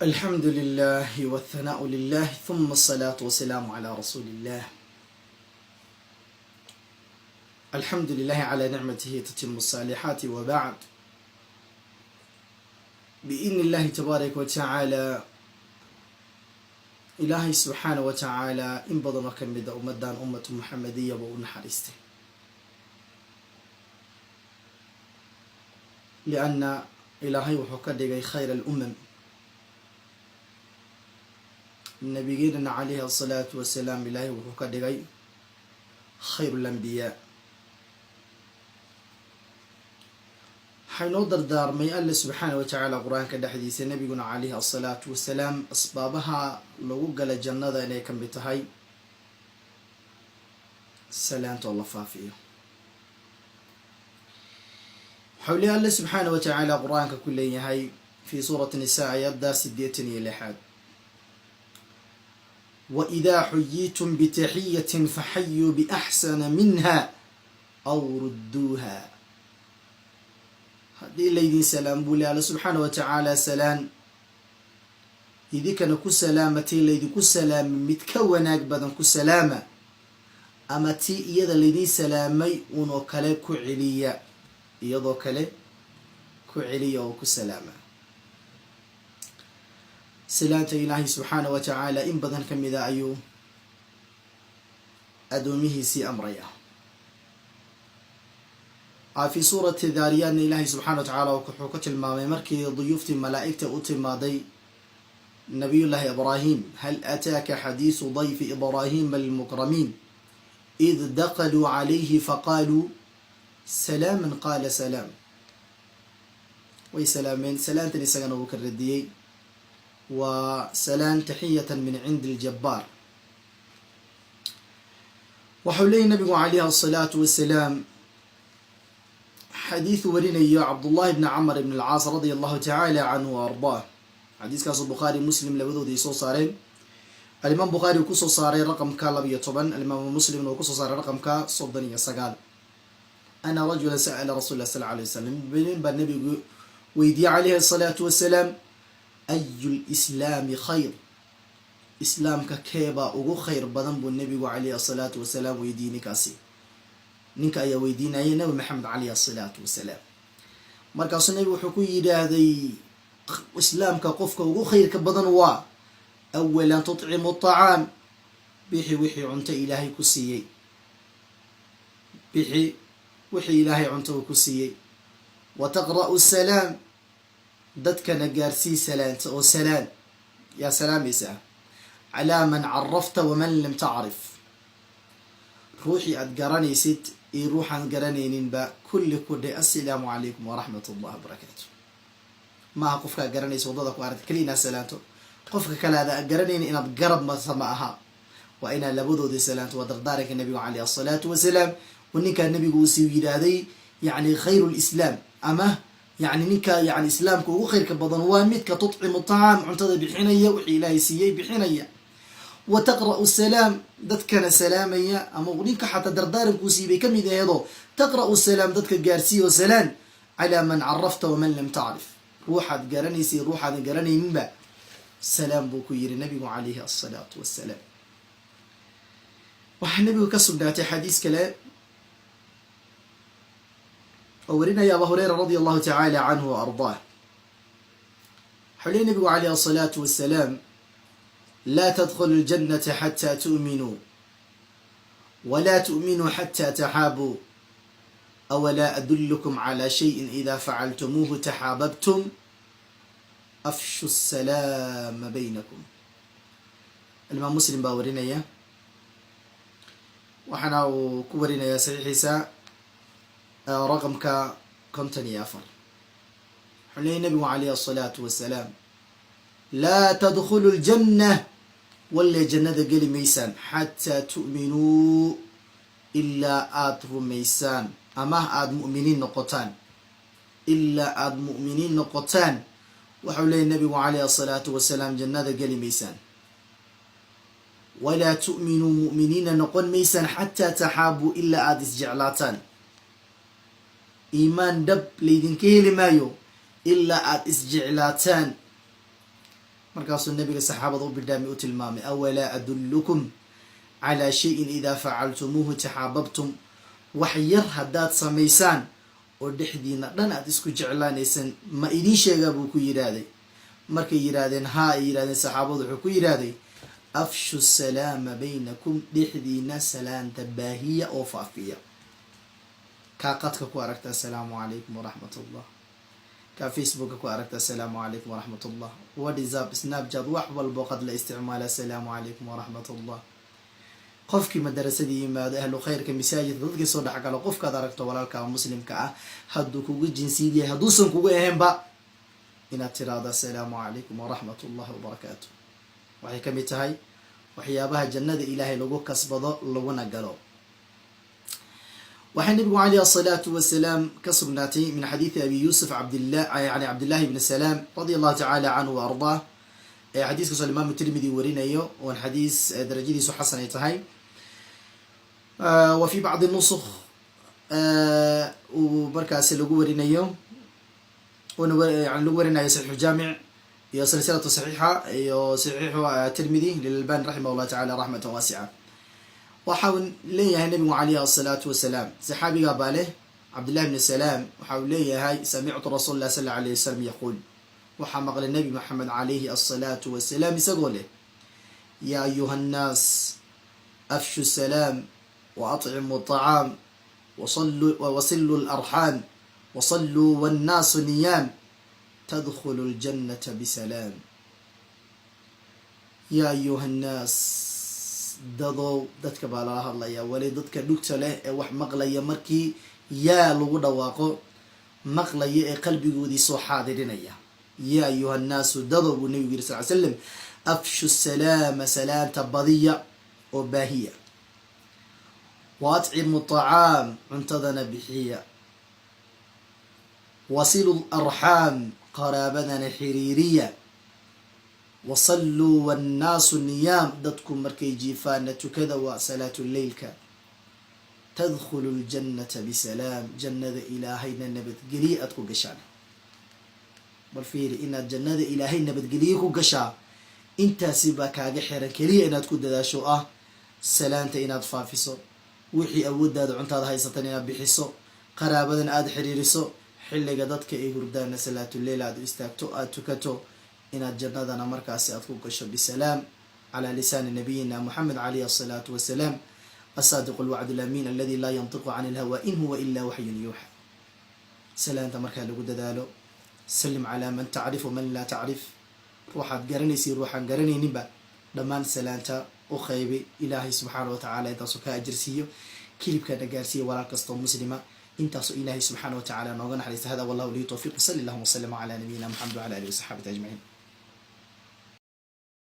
الحمد لله والثناء لله ثم الصلاة والسلام على رسول الله. الحمد لله على نعمته تتم الصالحات، وبعد. بإذن الله تبارك وتعالى إلهي سبحانه وتعالى إن بدنا كمد أمدان أمة محمدية ونحرسته، لأن إلهي وحكدي خير الأمم نبينا عليه الصلاة والسلام. إلهي وحكدي خير الأنبياء. حينو دردارمي الله سبحانه وتعالى قرآن كدحديث نبينا عليه الصلاة والسلام أسبابها لو قال جنة إني كم بتهاي سلامة الله فافية. حولي الله سبحانه وتعالى قرآن ككل هاي في سورة النساء يبدأ سديتني لحد: وإذا حييتم بتحية فحيوا بأحسن منها أو ردوها. هذه اللي سلام بولي الله سبحانه وتعالى سلام إذا كان كو سلامتي اللي كو سلام متكوناك بدن كو سلامة، أما تي إيضا اللي سلامي ونو كالي كو عليا إيضا كالي كو عليا وكو سلامة. سلامة إلهي سبحانه وتعالى إن بدن كم إذا أيو أدوميه سي أمريا. في سورة الذاريات إلهي سبحانه وتعالى وكحوكة المامي مركي ضيوفتي ملائكة أتماضي نبي الله إبراهيم: هل أتاك حديث ضيف إبراهيم المكرمين إذ دخلوا عليه فقالوا سلاما قال سلام. وسلامين سلام تنسان أبو كرديي، وسلام تحية من عند الجبار. وحولي النبي عليه الصلاة والسلام حديث ورينا عبد الله بن عمرو بن العاص رضي الله تعالى عنه وأرضاه. حديث كاس البخاري مسلم لبدو دي سو صارين. الإمام بخاري كسو صاري رقم كالبية طبعا، الإمام مسلم وكسو صاري رقم كصدنية سقال: أنا رجل سأل رسول الله صلى الله عليه وسلم بين بالنبي ويدي عليه الصلاة والسلام: أي الإسلام خير؟ إسلام ككيبا أو خير بدن بالنبي عليه الصلاة والسلام ويديني كاسي ninka ayaa weydiinayay nabi maxamed calayhi asalaatu wasalaam. markaasuu nabigu wuxuu ku yidhaahday islaamka qofka ugu khayrka badan waa awalan tutcimu aطacaam, bixi wixii cunto ilaahay ku siiyey, bixi wixii ilaahay cunto uu ku siiyey. wa taqra'u salaam, dadkana gaarsii salaanta oo salaan yaa salaamaysaa calaa man carafta waman lam tacrif, ruuxii aad garanaysid iyo ruuxaan garanayninba kulli ku dhe assalaamu calaykum waraxmat ullahi wabarakaatu. maaha qofkaa garanaysa waddada ku aragta keli inaad salaanto, qofka kale aada garanaynin inaad garab masa ma aha, waa inaad labadoodii salaanto. waa dardaaranka nabigu calayhi asalaatu wasalaam. oo ninkaa nabigu uu sii yidhaahday yani khayru lislaam, ama yani ninka yani islaamka ugu khayrka badan waa midka tutcimu tacaam, cuntada bixinaya, wixii ilaahay siiyey bixinaya. وتقرأ السلام، دتكنا سلامية أما ولينك حتى دردارك وسيبي كم إذا هذا تقرأ السلام دتك جارسي وسلام على من عرفت ومن لم تعرف. روحت جراني سي روحت جراني منبع سلام بوكير النبي عليه الصلاة والسلام. وحنبي كسب ذات حديث كلام أورينا يا أبا هريرة رضي الله تعالى عنه وأرضاه. حولي النبي عليه الصلاة والسلام: لا تدخلوا الجنة حتى تؤمنوا، ولا تؤمنوا حتى تحابوا، أولا أدلكم على شيء إذا فعلتموه تحاببتم، أفشوا السلام بينكم. الإمام مسلم باورينا يا وحنا كورينا يا صحيح سا رقمك كنتني أفر. حلي النبي عليه الصلاة والسلام: لا تدخلوا الجنة، ولا جنة قلي ميسان، حتى تؤمنوا إلا آد ميسان، أما آد مؤمنين نقطان، إلا آد مؤمنين نقطان. وحولي النبي عليه الصلاة والسلام جنة قلي ميسان. ولا تؤمنوا مؤمنين نقول ميسان حتى تحابوا إلا آد اسجعلاتان. إيمان دب ليدن كيلي مايو إلا آد اسجعلاتان. markaasuu nabiga saxaabada u bidhaami u tilmaamay awalaa adullukum calaa shayin idaa facaltumuuhu taxaababtum wax yar haddaad samaysaan oo dhexdiina dhan aad isku jeclaanaysaan ma idiin sheegaa buu ku yidhaahday markay yidhaahdeen haa ay yidhahdeen saxaabadu wuxuu ku yidhaahday afshu salaama baynakum dhexdiina salaanta baahiya oo faafiya kaa qadka ku aragta assalaamu calaykum waraxmat ullah kaa facebooka ku aragta assalaamu calaykum waraxmat ullah whatsapp snapchat wax walbo qad la isticmaala assalaamu calaykum waraxmat ullah qofkii madarasadii yimaado ahlu khayrka masaajidka dadkii soo dhexgalo qofkaad aragto walaalka muslimka ah hadduu kugu jinsiid yahay hadduusan kugu ahaynba inaad tiraahdo assalaamu calaykum waraxmat ullahi wabarakaatu waxay ka mid tahay waxyaabaha jannada ilaahay lagu kasbado laguna galo waxaa nabigu calayhi asalaatu wasalaam ka sugnaatay min xadiidi abi yuusuf yani cabdillahi bni salaam radia allahu tacaala canhu wa ardaah xadiiskaasoo imaamu tirmidi warinayo oon xadiis darajadiisu xasan ay tahay wa fi bacdi nusuk uu markaasi lagu warinayo lagu warinayo saxiixu jaamic iyo silsilatu saxiixa iyo saxiixu tirmidi lilalbani raximah llah tacala raxmatan waasica waxa uu leeyahay nabigu calayhi asalaatu wasalaam saxaabigaa baa leh cabdillahi bni salaam waxa uu leeyahay samictu rasuul lah sal alayh wasalam yaquul waxaa maqlay nabi maxamed calayhi asalaatu wasalaam isagoo leh yaa ayuha nnaas afshu salaam wa atcimu aطacaam wasilu larxaam wasalluu wannaasu niyaam tadkhulu ljannata bisalaam yaa ayuha nnaas dadow dadka baa lala hadlayaa wali dadka dhugta leh ee wax maqlaya markii yaa lagu dhawaaqo maqlaya ee qalbigoodii soo xaadirinaya yaa ayuha nnaasu dadow buu nabigu yiri sal ly slam afshu salaama salaanta badiya oo baahiya wa atcimu aطacaam cuntadana bixiya wasilu larxaam qaraabadana xiriiriya wasalluu wannaasu niyaam dadku markay jiifaana tukada waa salaatu leylka tadkhulu ljannata bisalaam jannada ilaahayna nabadgeliye aad ku gashaan bal fiiri inaad jannada ilaahay nabadgeliye ku gashaa intaasi baa kaaga xiran keliya inaad ku dadaasho ah salaanta inaad faafiso wixii awooddaada cuntaada haysatan inaad bixiso qaraabadan aada xiriiriso xilliga dadka ay hurdaana salaatuleyl aad u istaagto aada tukato inaad jannadana markaasi aad ku gasho bisalaam calaa lisaani nabiyina moxamed calayhi asalaatu wasalaam asaadiqu lwacd alaamiin aladi laa yantiqu can ilhawa in huwa ila waxyun yuuxa salaanta markaa lagu dadaalo salim calaa man tacrif waman laa tacrif ruuxaad garanaysa ruuxaan garanayninba dhammaan salaanta u qaybi ilaahay subxaana wa tacala intaasoo ka ajirsiiyo kilibkana gaarsiiya walaal kastoo muslima intaasoo ilaahay subxaana wa tacala nooga naxariista hada wallahu lihi towfiiq sali allahuma waslama calaa nabiyina moxamed wacala alihi wasaxaabati ajmaciin